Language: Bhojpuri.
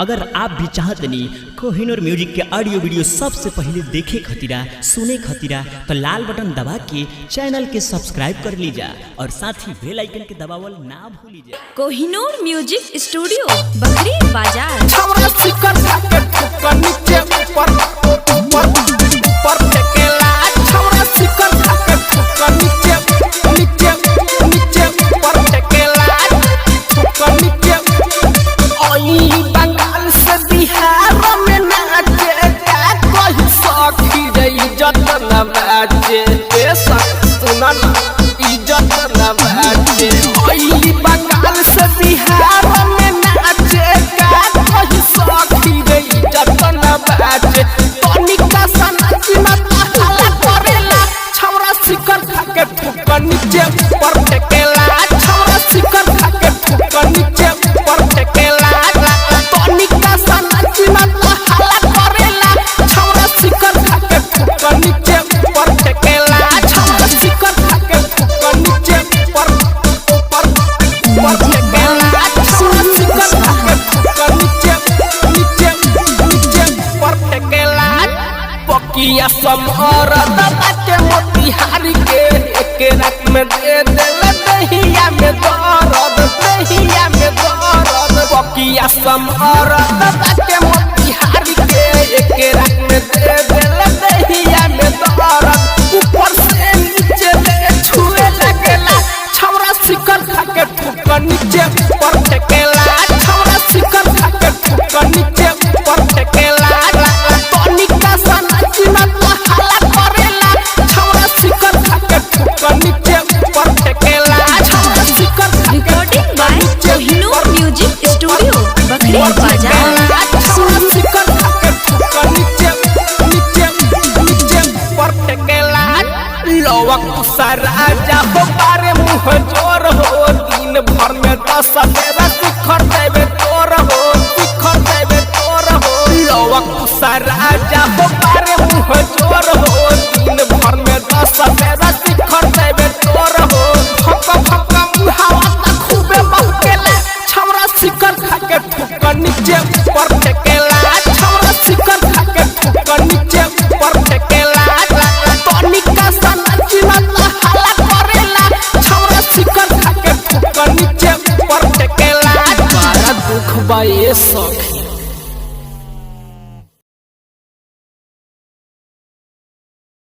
अगर आप भी चाहते नहीं कोहिनूर म्यूजिक के ऑडियो वीडियो सबसे पहले देखे खतीरा सुने खतीरा तो लाल बटन दबा के चैनल के सब्सक्राइब कर लीजा और साथ ही बेल आइकन के दबावल ना भूलिए। कोहिनूर म्यूजिक स्टूडियो बकरी बाजार। समहर दबाके मोतिहारी के एक रात में दे देला दहिया में दर्द बकिया समहर दबाके मोतिहारी के एक रात में दे देला दहिया में दर्द ऊपर से नीचे ले छुए लगेला छौरा शिकर खाके ठुक नीचे ऊपर फेंकेला छौरा शिकर खाके ठुक नीचे ऊपर फेंकेला तनिका सनाची ना राजा हो बारे मुँह जोर हो दिन भर में 10 बेरा शिखर देवे तोर हो लवक राजा हो बारे मुँह जोर हो दिन भर में 10 बेरा शिखर देवे तोर हो फक्का मुहावा त खूबे महकेला छौरा शिखर खाके ठुक नीचे ऊपर फेंकेला छौरा शिखर खाके ठुक नीचे ऊपर फेंकेला तनिका सनाची ना ये सब